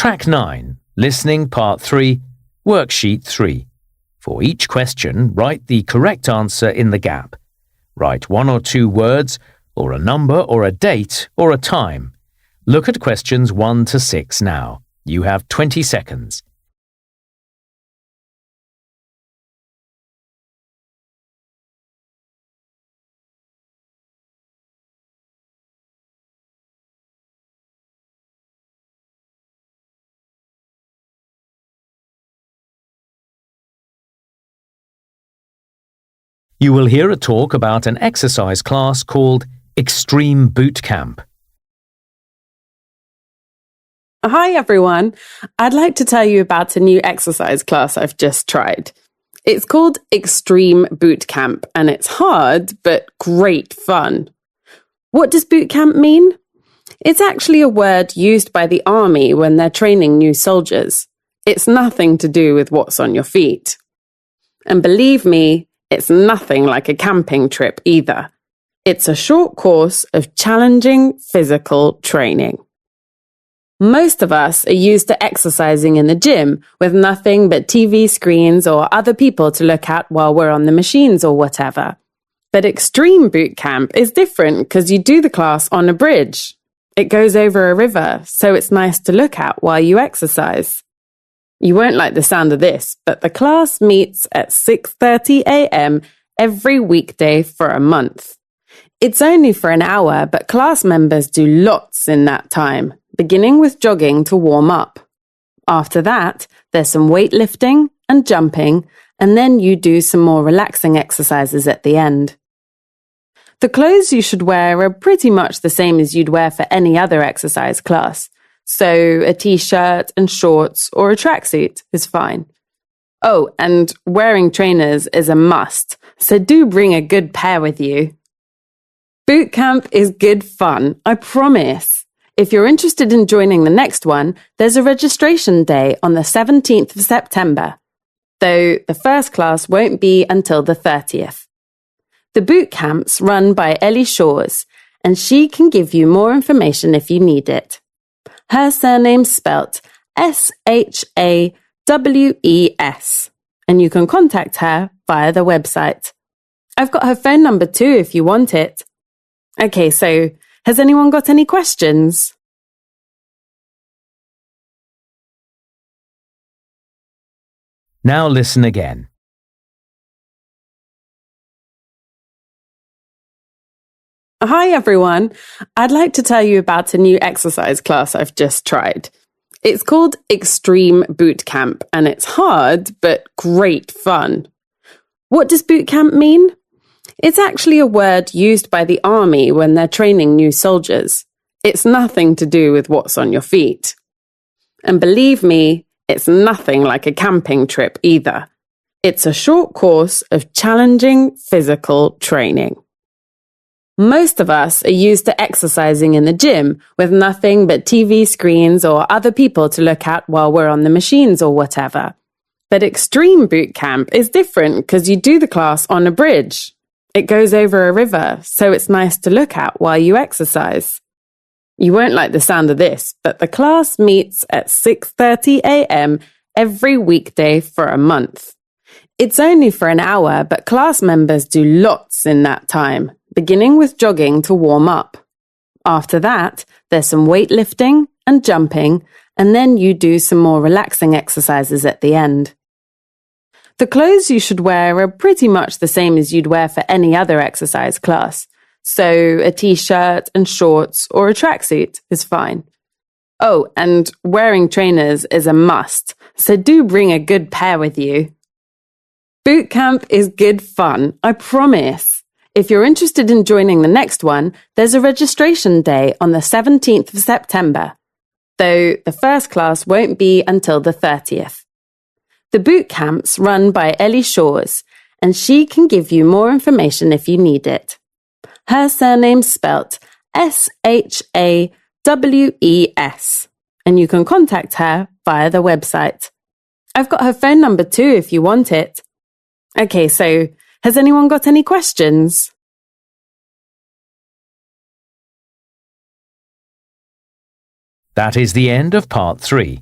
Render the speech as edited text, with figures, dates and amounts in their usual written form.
Track 9, Listening Part 3, Worksheet 3. For each question, write the correct answer in the gap. Write 1 or 2 words, or a number, or a date, or a time. Look at questions 1 to 6 now. You have 20 seconds. You will hear a talk about an exercise class called Extreme Boot Camp. Hi everyone, I'd like to tell you about a new exercise class I've just tried. It's called Extreme Boot Camp and it's hard but great fun. What does boot camp mean? It's actually a word used by the army when they're training new soldiers. It's nothing to do with what's on your feet. And believe me, it's nothing like a camping trip either. It's a short course of challenging physical training. Most of us are used to exercising in the gym with nothing but TV screens or other people to look at while we're on the machines or whatever. But Extreme Boot Camp is different because you do the class on a bridge. It goes over a river, so it's nice to look at while you exercise. You won't like the sound of this, but the class meets at 6:30 a.m. every weekday for a month. It's only for an hour, but class members do lots in that time, beginning with jogging to warm up. After that, there's some weightlifting and jumping, and then you do some more relaxing exercises at the end. The clothes you should wear are pretty much the same as you'd wear for any other exercise class. So a t-shirt and shorts or a tracksuit is fine. Oh, and wearing trainers is a must, so do bring a good pair with you. Boot camp is good fun, I promise. If you're interested in joining the next one, there's a registration day on the 17th of September, though the first class won't be until the 30th. The boot camp's run by Ellie Shores, and she can give you more information if you need it. Her surname's spelt Shaws, and you can contact her via the website. I've got her phone number too if you want it. Okay, so has anyone got any questions? Now listen again. Hi everyone, I'd like to tell you about a new exercise class I've just tried. It's called Extreme Boot Camp and it's hard but great fun. What does boot camp mean? It's actually a word used by the army when they're training new soldiers. It's nothing to do with what's on your feet. And believe me, it's nothing like a camping trip either. It's a short course of challenging physical training. Most of us are used to exercising in the gym with nothing but TV screens or other people to look at while we're on the machines or whatever. But Extreme Boot Camp is different because you do the class on a bridge. It goes over a river, so it's nice to look at while you exercise. You won't like the sound of this, but the class meets at 6:30 a.m. every weekday for a month. It's only for an hour, but class members do lots in that time, beginning with jogging to warm up. After that, there's some weightlifting and jumping, and then you do some more relaxing exercises at the end. The clothes you should wear are pretty much the same as you'd wear for any other exercise class, so a t-shirt and shorts or a tracksuit is fine. Oh, and wearing trainers is a must, so do bring a good pair with you. Boot camp is good fun, I promise. If you're interested in joining the next one, there's a registration day on the 17th of September, though the first class won't be until the 30th. The boot camp's run by Ellie Shores, and she can give you more information if you need it. Her surname's spelt Shaws, and you can contact her via the website. I've got her phone number too if you want it. Okay, so has anyone got any questions? That is the end of part 3.